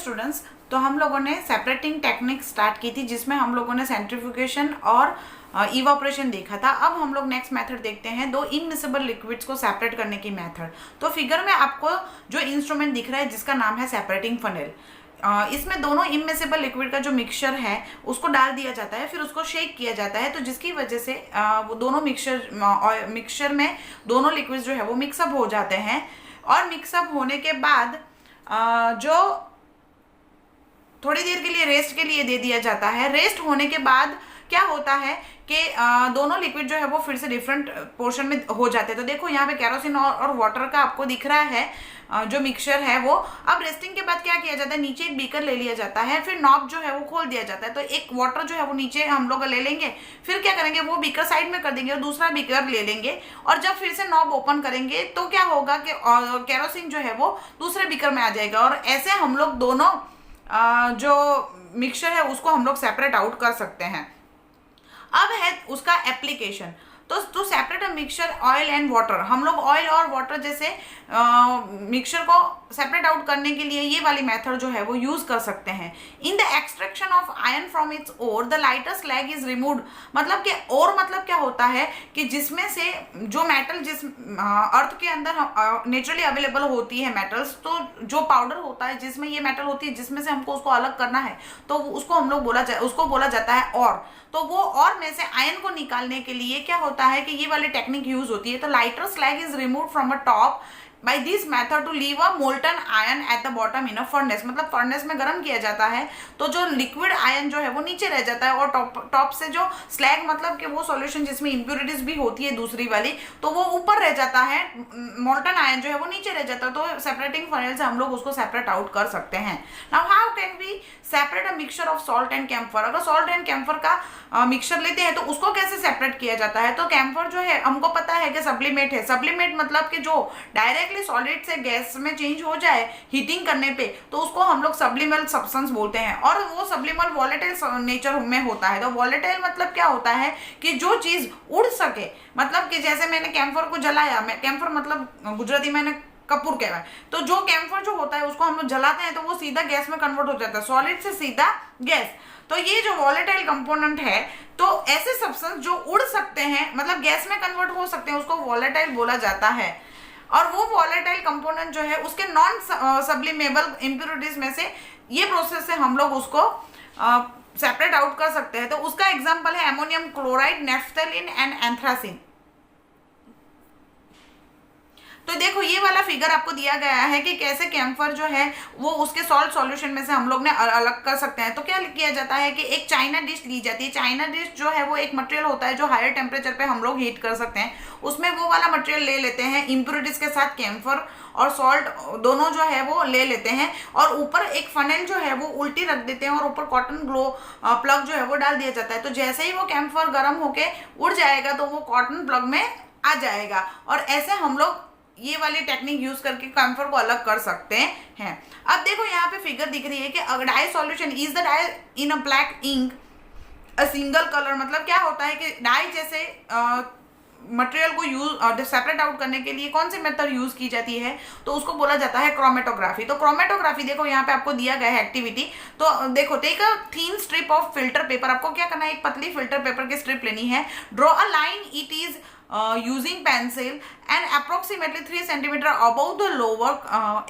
Students, तो हम लोगों ने सेपरेटिंग टेक्निक स्टार्ट की थी जिसमें हम लोगों ने सेंट्रीफ्यूगेशन और इवापोरेशन देखा था। अब हम लोग नेक्स्ट मेथड देखते हैं, दो इमिसिबल लिक्विड्स को सेपरेट करने की मेथड। तो फिगर में आपको जो इंस्ट्रूमेंट दिख रहा है जिसका नाम है सेपरेटिंग फनेल, इसमें दोनों इमिसिबल लिक्विड का जो मिक्सचर है उसको डाल दिया जाता है, फिर उसको शेक किया जाता है, तो जिसकी वजह से वो दोनों मिक्सचर में दोनों लिक्विड्स जो है वो मिक्सअप हो जाते हैं। और मिक्सअप होने के बाद जो थोड़ी देर के लिए रेस्ट के लिए दे दिया जाता है। रेस्ट होने के बाद क्या होता है कि दोनों लिक्विड जो है वो फिर से डिफरेंट पोर्शन में हो जाते हैं। तो देखो यहाँ पे केरोसिन और वाटर का आपको दिख रहा है जो मिक्सचर है वो। अब रेस्टिंग के बाद क्या किया जाता है, नीचे एक बीकर ले लिया जाता है, फिर नॉब जो है वो खोल दिया जाता है। तो एक वाटर जो है वो नीचे हम लोग ले लेंगे, फिर क्या करेंगे वो बीकर साइड में कर देंगे और दूसरा बीकर ले लेंगे, और जब फिर से नॉब ओपन करेंगे तो क्या होगा कि केरोसिन जो है वो दूसरे बीकर में आ जाएगा। और ऐसे हम लोग दोनों जो मिक्सचर है उसको हम लोग सेपरेट आउट कर सकते हैं। अब है उसका एप्लीकेशन। तो to separate a mixture oil and water, हम लोग ऑयल और वाटर जैसे मिक्सचर को सेपरेट आउट करने के लिए ये वाली मेथड जो है वो यूज कर सकते हैं। In the extraction of iron from its ore the lighter slag is removed. मतलब कि और मतलब क्या होता है कि जिसमें से जो मेटल जिस अर्थ के अंदर नेचुरली अवेलेबल होती है मेटल्स, तो जो पाउडर होता है जिसमें ये मेटल होती है जिसमें से हमको उसको अलग करना है, तो उसको हम लोग बोला जाता है और। तो वो और में से आयन को निकालने के लिए क्या होता है कि ये वाली टेक्निक यूज होती है। तो lighter slag is removed from a top by this method to leave a molten iron at the bottom in a furnace. मतलब फर्नेस में गर्म किया जाता है तो जो लिक्विड आयन जो है वो नीचे रह जाता है, और टॉप से जो स्लैग मतलब कि वो सॉल्यूशन जिसमें इंप्योरिटीज भी होती है दूसरी वाली, तो वो ऊपर रह जाता है, मोल्टन आयन जो है वो नीचे रह जाता है। तो सेपरेटिंग फनेल से हम लोग उसको सेपरेट आउट कर सकते हैं। Now how can we separate a mixture of salt and camphor. अगर सॉल्ट एंड कैम्फर का मिक्सचर लेते हैं तो उसको कैसे सेपरेट किया जाता है। तो कैम्फर जो है हमको पता है कि सब्लिमेट है। सब्लिमेट मतलब कि जो डायरेक्टली सॉलिड से गैस में चेंज हो जाए हीटिंग करने पे, तो उसको हम लोग सब्लिमल सब्सटेंस बोलते हैं। और वो सब्लिमल वॉलेटाइल नेचर में होता है। तो वॉलेटाइल मतलब क्या होता है कि जो चीज उड़ सके, मतलब कि जैसे मैंने कैम्फर को जलाया, कैम्फर मतलब गुजराती मैंने कपूर कहवाय, तो जो कैम्फर जो होता है उसको हम लोग जलाते हैं तो वो सीधा गैस में कन्वर्ट हो जाता है, सॉलिड से सीधा गैस। तो ये जो वॉलेटाइल कंपोनेंट है, तो ऐसे सब्सटेंस जो उड़ सकते हैं मतलब गैस में कन्वर्ट हो सकते हैं उसको वॉलेटाइल बोला जाता है। और वो वॉलेटाइल कंपोनेंट जो है उसके नॉन सब्लिमेबल इम्प्योरिटीज में से ये प्रोसेस से हम लोग उसको सेपरेट आउट कर सकते हैं। तो उसका एग्जाम्पल है ammonium chloride, naphthalene and anthracene. तो देखो ये वाला फिगर आपको दिया गया है कि कैसे कैम्फर जो है वो उसके सॉल्ट सॉल्यूशन में से हम लोग ने अलग कर सकते हैं। तो क्या किया जाता है कि एक चाइना डिश ली जाती है। चाइना डिश जो है वो एक मटेरियल होता है जो हायर टेम्परेचर पे हम लोग हीट कर सकते हैं। उसमें वो वाला मटेरियल ले लेते हैं, इम्प्योरिटीज के साथ कैम्फर और सॉल्ट दोनों जो है वो ले लेते हैं, और ऊपर एक फनेल जो है वो उल्टी रख देते हैं और ऊपर कॉटन ग्लो प्लग जो है वो डाल दिया जाता है। तो जैसे ही वो कैम्फर गर्म होके उड़ जाएगा तो वो कॉटन प्लग में आ जाएगा। और ऐसे हम लोग ये वाली टेक्निक यूज करके कैम्फर को अलग कर सकते हैं। अब देखो यहाँ पे फिगर दिख रही है कि dye solution is the dye in a black ink a single colour. मतलब क्या होता है कि डाई जैसे मटेरियल को यूज सेपरेट आउट करने के लिए कौन सी मेथड यूज की जाती है, तो उसको बोला जाता है क्रोमेटोग्राफी। तो क्रोमेटोग्राफी देखो यहाँ पे आपको दिया गया है एक्टिविटी। तो देखो take a thin strip of filter paper. आपको क्या करना है, एक पतली फिल्टर पेपर की स्ट्रिप लेनी है। Draw a line it is using pencil and approximately 3 centimeter above the lower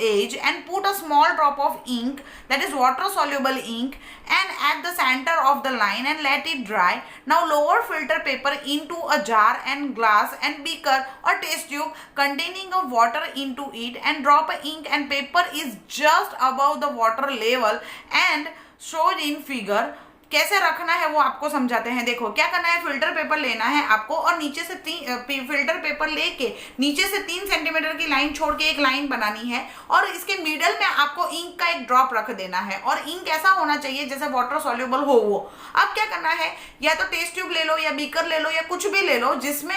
edge, and put a small drop of ink, that is water soluble ink, and at the center of the line and let it dry. Now lower filter paper into a jar and glass and beaker or test tube containing of water into it, and drop a ink and paper is just above the water level and showed in figure. कैसे रखना है वो आपको समझाते हैं। देखो क्या करना है, फिल्टर पेपर लेना है आपको, और नीचे से फिल्टर पेपर लेके नीचे से 3 सेंटीमीटर की लाइन छोड़ के एक लाइन बनानी है, और इसके मिडल में आपको इंक का एक ड्रॉप रख देना है। और इंक ऐसा होना चाहिए जैसे वाटर सॉल्युबल हो वो। अब क्या करना है, या तो टेस्ट ट्यूब ले लो या बीकर ले लो या कुछ भी ले लो जिसमें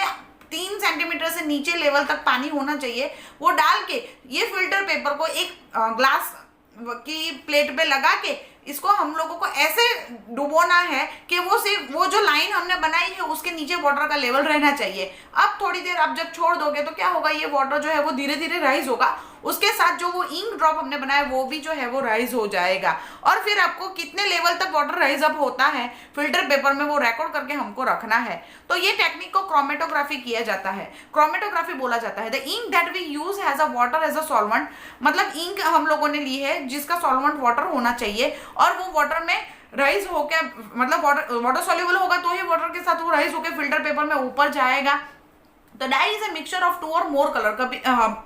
3 सेंटीमीटर से नीचे लेवल तक पानी होना चाहिए। वो डाल के ये फिल्टर पेपर को एक ग्लास की प्लेट पे लगा के इसको हम लोगों को ऐसे डुबोना है कि वो सिर्फ वो जो लाइन हमने बनाई है उसके नीचे वाटर का लेवल रहना चाहिए। अब थोड़ी देर आप जब छोड़ दोगे तो क्या होगा, ये वाटर जो है वो धीरे धीरे राइज होगा, उसके साथ जो वो इंक ड्रॉप हमने बनाया वो भी जो है वो राइज हो जाएगा। और फिर आपको कितने लेवल तक वाटर राइज अप होता है फिल्टर पेपर में वो रिकॉर्ड करके हमको रखना है। तो ये टेक्निक को क्रोमेटोग्राफी किया जाता है, क्रोमेटोग्राफी बोला जाता है। The ink that we use has a water as a solvent, मतलब इंक हम लोगों ने ली है जिसका सॉल्वेंट वाटर होना चाहिए और वो वाटर में राइज होके, मतलब वाटर सॉल्युबल होगा तो ही वाटर के साथ वो राइज होके फिल्टर पेपर में ऊपर जाएगा। तो dye is a mixture of 2 और मोर कलर। कभी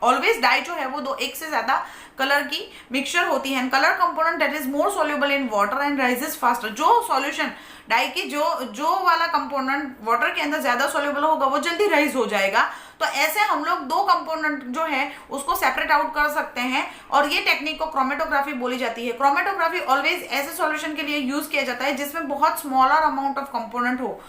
ऑलवेज डाई जो है वो दो एक से ज्यादा कलर की मिक्सचर होती है। Colour component that is more soluble in water and rises faster. जो सॉल्यूशन डाई की जो वाला कंपोनेंट वाटर के अंदर ज्यादा सोल्यूबल होगा वो जल्दी राइज हो जाएगा। तो ऐसे हम लोग दो कंपोनेंट जो है उसको सेपरेट आउट कर सकते हैं और ये टेक्निक को क्रोमेटोग्राफी बोली जाती है। क्रोमेटोग्राफी ऑलवेज ऐसे सॉल्यूशन के लिए यूज किया जाता है जिसमें बहुत स्मॉलर अमाउंट ऑफ कंपोनेंट हो।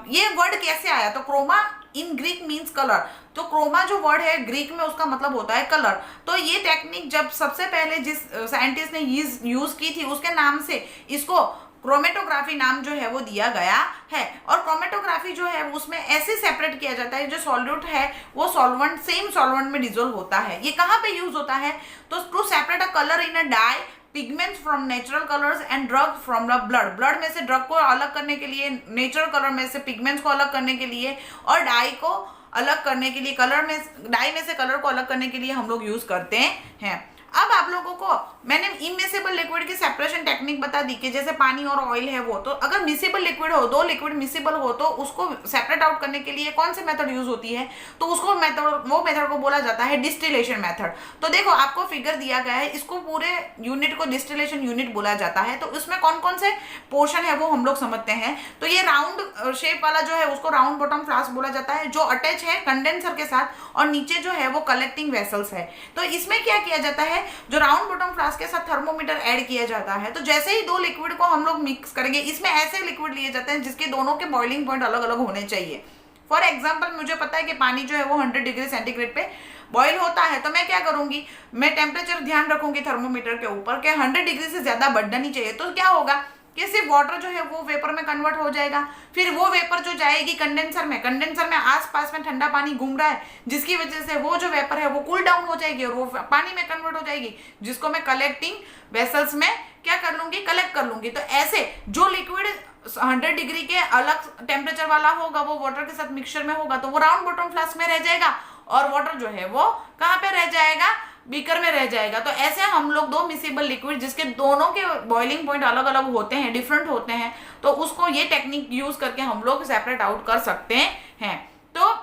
ये वर्ड कैसे आया, तो chroma in Greek means colour. तो क्रोमा जो वर्ड है ग्रीक में उसका मतलब होता है कलर। तो ये टेक्निक जब सबसे पहले जिस साइंटिस्ट ने यूज की थी उसके नाम से इसको क्रोमेटोग्राफी नाम जो है वो दिया गया है। और क्रोमेटोग्राफी जो है उसमें ऐसे सेपरेट किया जाता है जो सॉल्यूट है वो सॉल्वेंट सेम सॉल्वेंट में डिजोल्व होता है। ये कहाँ पे यूज होता है, तो to separate a colour in a dye, pigments from natural colours and drug from the blood. Blood में से ड्रग को अलग करने के लिए, नेचुरल कलर में से पिगमेंट्स को अलग करने के लिए और डाई को अलग करने के लिए, कलर में डाई में से कलर को अलग करने के लिए हम लोग यूज करते हैं। अब आप लोगों को मैंने इमिसेबल लिक्विड की सेपरेशन टेक्निक बता दी कि जैसे पानी और ऑयल है वो, तो अगर मिसेबल लिक्विड हो, दो लिक्विड मिसेबल हो तो उसको सेपरेट आउट करने के लिए कौन सी मेथड यूज होती है, तो उसको वो मेथड को बोला जाता है डिस्टिलेशन मेथड। तो देखो आपको फिगर दिया गया है, इसको पूरे यूनिट को डिस्टिलेशन यूनिट बोला जाता है। तो इसमें कौन कौन से पोर्शन है वो हम लोग समझते हैं। तो ये राउंड शेप वाला जो है उसको राउंड बॉटम फ्लास्क बोला जाता है, जो अटैच है कंडेंसर के साथ, और नीचे जो है वो कलेक्टिंग वेसल्स है। तो इसमें क्या किया जाता है, जो राउंड बॉटम फ्लास्क के साथ थर्मोमीटर ऐड किया जाता है। तो जैसे ही दो लिक्विड को हम लोग मिक्स करेंगे, इसमें ऐसे लिक्विड लिए जाते हैं जिसके दोनों के बॉइलिंग पॉइंट अलग अलग होने चाहिए। फॉर एग्जाम्पल मुझे पता है कि पानी जो है वो 100 डिग्री सेंटीग्रेड पे बॉईल होता है, तो मैं क्या करूंगी, मैं टेम्परेचर ध्यान रखूंगी थर्मोमीटर के ऊपर कि 100 डिग्री से ज्यादा बढ़ना नहीं चाहिए। तो क्या होगा कि सिर्फ वाटर जो है वो वेपर में कन्वर्ट हो जाएगा। फिर वो वेपर जो जाएगी कंडेंसर में, कंडेंसर में आसपास में ठंडा पानी घूम रहा है जिसकी वजह से वो जो वेपर है वो कूल डाउन हो जाएगी और वो पानी में कन्वर्ट हो जाएगी, जिसको मैं कलेक्टिंग वेसल्स में क्या कर लूंगी, कलेक्ट कर लूंगी। तो ऐसे जो लिक्विड 100 डिग्री के अलग टेम्परेचर वाला होगा वो वाटर के साथ मिक्सचर में होगा तो वो राउंड बॉटम फ्लास्क में रह जाएगा और वाटर जो है वो कहाँ पे रह जाएगा, बीकर में रह जाएगा। तो ऐसे हम लोग दो मिसेबल लिक्विड जिसके दोनों के बॉइलिंग पॉइंट अलग अलग होते हैं, डिफरेंट होते हैं, तो उसको ये टेक्निक यूज करके हम लोग सेपरेट आउट कर सकते हैं। तो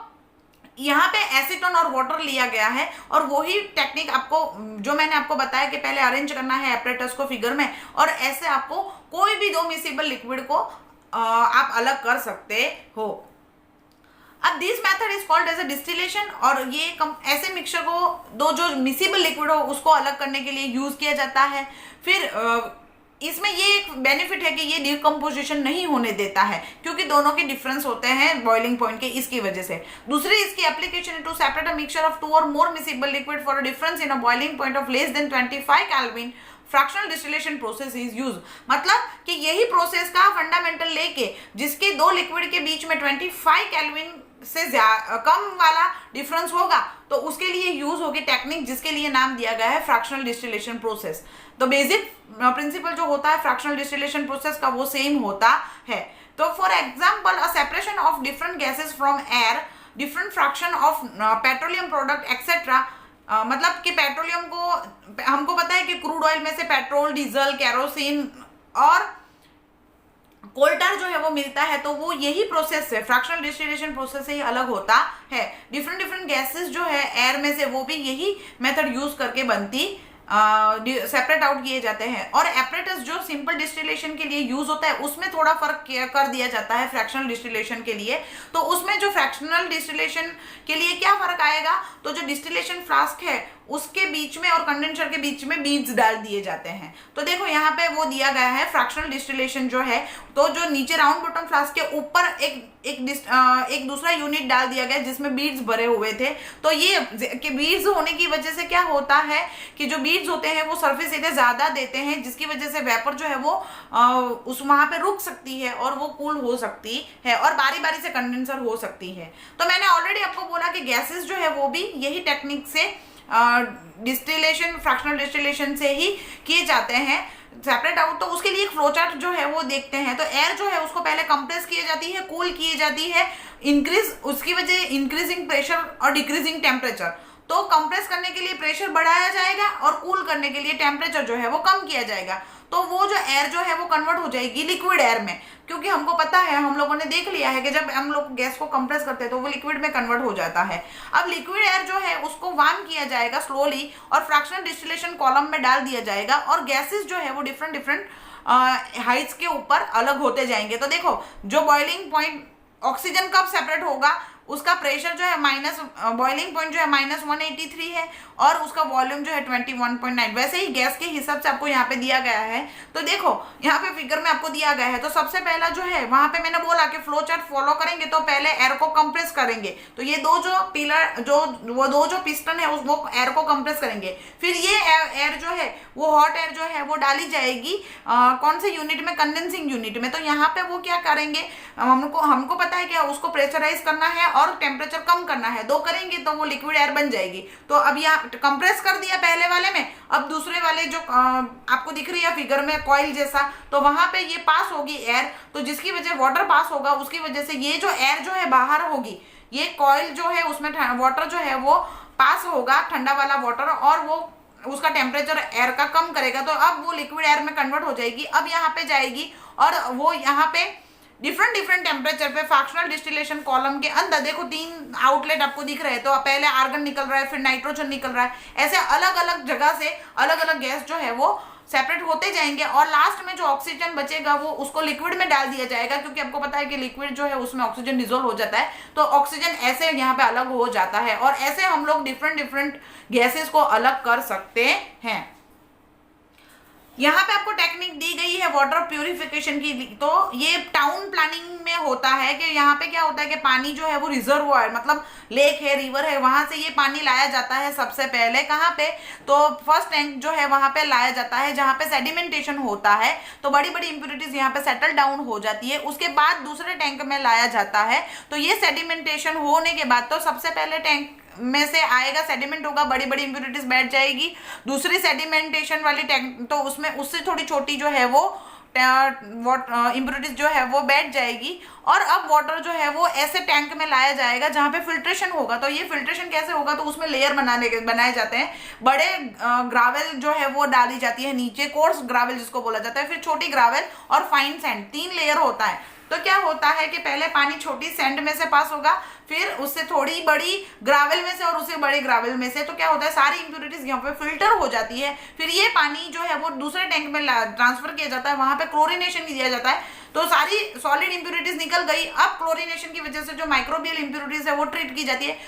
यहाँ पे एसीटोन और वाटर लिया गया है और वही टेक्निक आपको जो मैंने आपको बताया कि पहले अरेंज करना है एपरेटस को फिगर में, और ऐसे आपको कोई भी दो मिसेबल लिक्विड को आप अलग कर सकते हो। अब this method is called as a distillation, और ये ऐसे मिक्सचर को दो जो मिसेबल लिक्विड हो उसको अलग करने के लिए यूज किया जाता है। फिर इसमें ये एक बेनिफिट है कि ये डिकम्पोजिशन नहीं होने देता है क्योंकि दोनों के डिफरेंस होते हैं बॉइलिंग पॉइंट के, इसकी वजह से। दूसरी इसकी application to separate a mixture of 2 और more miscible liquid for a difference in a boiling point of less than 25 kelvin, fractional distillation process is use. मतलब कि यही प्रोसेस का फंडामेंटल लेके जिसके दो लिक्विड के बीच में 25 केल्विन से कम वाला डिफरेंस होगा तो उसके लिए यूज होगी टेक्निक जिसके लिए नाम दिया गया है फ्रैक्शनल डिस्टिलेशन प्रोसेस। तो बेसिक प्रिंसिपल जो होता है फ्रैक्शनल डिस्टिलेशन प्रोसेस का वो सेम होता है। तो for example a separation of different gases from air, different fraction of petroleum product etcetera. मतलब कि पेट्रोलियम को हमको पता है कि क्रूड ऑयल में से पेट्रोल, डीजल, केरोसिन और कोल्टार जो है वो मिलता है, तो वो यही प्रोसेस है, फ्रैक्शनल डिस्टिलेशन प्रोसेस से ही अलग होता है। डिफरेंट गैसेस जो है एयर में से वो भी यही मेथड यूज करके बनती सेपरेट आउट किए जाते हैं। और एपरेटस जो सिंपल डिस्टिलेशन के लिए यूज होता है उसमें थोड़ा फर्क कर दिया जाता है फ्रैक्शनल डिस्टिलेशन के लिए। तो उसमें जो फ्रैक्शनल डिस्टिलेशन के लिए क्या फर्क आएगा, तो जो डिस्टिलेशन फ्लास्क है उसके बीच में और कंडेंसर के बीच में बीड्स डाल दिए जाते हैं। तो देखो यहाँ पे वो दिया गया है फ्रैक्शनल डिस्टिलेशन जो है, तो जो नीचे राउंड बॉटम फ्लास्क के ऊपर एक दूसरा यूनिट डाल दिया गया जिसमें बीड्स भरे हुए थे। तो ये कि बीड्स होने की वजह से क्या होता है कि जो बीड्स होते हैं वो सरफेस एरिया ज्यादा देते हैं, जिसकी वजह से वेपर जो है वो उस वहां पे रुक सकती है और वो कूल हो सकती है और बारी बारी से कंडेंसर हो सकती है। तो मैंने ऑलरेडी आपको बोला कि गैसेस जो है वो भी यही टेक्निक से डिस्टिलेशन, फ्रैक्शनल डिस्टिलेशन से ही किए जाते हैं सेपरेट आउट। तो उसके लिए एक फ्लो चार्ट जो है वो देखते हैं। तो एयर जो है उसको पहले कंप्रेस की जाती है, कूल की जाती है, इंक्रीज उसकी वजह इंक्रीजिंग प्रेशर और डिक्रीजिंग टेम्परेचर। तो कंप्रेस करने के लिए प्रेशर बढ़ाया जाएगा और कूल करने के लिए टेम्परेचर जो है वो कम किया जाएगा। तो वो जो एयर जो है वो कन्वर्ट हो जाएगी लिक्विड एयर में, क्योंकि हमको पता है, हम लोगों ने देख लिया है कि जब हम लोग गैस को कंप्रेस करते हैं तो वो लिक्विड में कन्वर्ट हो जाता है। अब लिक्विड एयर जो है उसको वार्म किया जाएगा स्लोली और फ्रैक्शनल डिस्टिलेशन कॉलम में डाल दिया जाएगा और गैसेस जो है वो डिफरेंट डिफरेंट हाइट्स के ऊपर अलग होते जाएंगे। तो देखो जो बॉइलिंग पॉइंट ऑक्सीजन कब सेपरेट होगा, उसका प्रेशर जो है बॉइलिंग पॉइंट जो है -183 है और उसका वॉल्यूम जो है 21.9। वैसे ही गैस के हिसाब से आपको यहाँ पे दिया गया है। तो देखो यहाँ पे फिगर में आपको दिया गया है। तो सबसे पहला जो है वहां पे मैंने बोला कि फ्लो चार्ट फॉलो करेंगे तो पहले एयर को कंप्रेस करेंगे। तो ये दो जो पिस्टन है वो एयर को कंप्रेस करेंगे। फिर ये एयर जो है वो हॉट एयर जो है वो डाली जाएगी कौन से यूनिट में, कंडेंसिंग यूनिट में। तो यहाँ पे वो क्या करेंगे, हमको पता है क्या, उसको प्रेशराइज करना है और टेम्परेचर कम करना है, दो करेंगे तो वो लिक्विड एयर बन जाएगी। तो अब यहाँ कंप्रेस कर दिया पहले वाले में, अब दूसरे वाले जो आपको दिख रही है फिगर में कॉइल जैसा, तो वहां पे ये पास होगी एयर। तो जिसकी वजह वाटर पास होगा, उसकी वजह से ये जो एयर जो है बाहर होगी, ये कॉइल जो है उसमें वाटर जो है वो पास होगा, ठंडा वाला वाटर, और वो उसका टेम्परेचर एयर का कम करेगा। तो अब वो लिक्विड एयर में कन्वर्ट हो जाएगी। अब यहाँ पे जाएगी और वो यहाँ पे डिफरेंट डिफरेंट टेम्परेचर पे फ्रैक्शनल डिस्टिलेशन कॉलम के अंदर देखो 3 आउटलेट आपको दिख रहे हैं। तो पहले आर्गन निकल रहा है, फिर नाइट्रोजन निकल रहा है, ऐसे अलग अलग जगह से अलग अलग गैस जो है वो सेपरेट होते जाएंगे और लास्ट में जो ऑक्सीजन बचेगा वो उसको लिक्विड में डाल दिया जाएगा, क्योंकि आपको पता है कि लिक्विड जो है उसमें ऑक्सीजन डिसॉल्व हो जाता है। तो ऑक्सीजन ऐसे यहाँ पे अलग हो जाता है और ऐसे हम लोग डिफरेंट डिफरेंट गैसेस को अलग कर सकते हैं। यहाँ पे आपको टेक्निक दी गई है वाटर प्यूरिफिकेशन की। तो ये टाउन प्लानिंग में होता है कि यहाँ पे क्या होता है कि पानी जो है वो रिजर्वॉयर, मतलब लेक है, रिवर है, वहां से ये पानी लाया जाता है। सबसे पहले कहाँ पे, तो फर्स्ट टैंक जो है वहां पे लाया जाता है जहाँ पे सेडिमेंटेशन होता है। तो बड़ी बड़ी इंप्योरिटीज यहाँ पे सेटल डाउन हो जाती है। उसके बाद दूसरे टैंक में लाया जाता है। तो ये सेडिमेंटेशन होने के बाद तो सबसे पहले टैंक में से आएगा, सेडिमेंट होगा, बड़ी बड़ी इंप्योरिटीज बैठ जाएगी। दूसरी सेडिमेंटेशन वाली टैंक, तो उसमें उससे थोड़ी छोटी जो है वो इंप्योरिटीज जो है वो बैठ जाएगी। और अब वाटर जो है वो ऐसे टैंक में लाया जाएगा जहाँ पे फिल्ट्रेशन होगा। तो ये फिल्ट्रेशन कैसे होगा, तो उसमें लेयर बनाए जाते हैं। बड़े ग्रावेल जो है वो डाली जाती है नीचे, कोर्स ग्रावेल जिसको बोला जाता है, फिर छोटी ग्रावेल और फाइन सैंड, 3 लेयर होता है। तो क्या होता है कि पहले पानी छोटी सैंड में से पास होगा, फिर उससे थोड़ी बड़ी ग्रावेल में से और उससे बड़ी ग्रावेल में से। तो क्या होता है, सारी इंप्योरिटीज यहाँ पे फिल्टर हो जाती है। फिर ये पानी जो है वो दूसरे टैंक में ट्रांसफर किया जाता है, वहां पे क्लोरिनेशन दिया जाता है। तो सारी सॉलिड इंप्योरिटीज निकल गई। अब क्लोरिनेशन की वजह से जो माइक्रोबियल इंप्योरिटीज है वो ट्रीट की जाती है।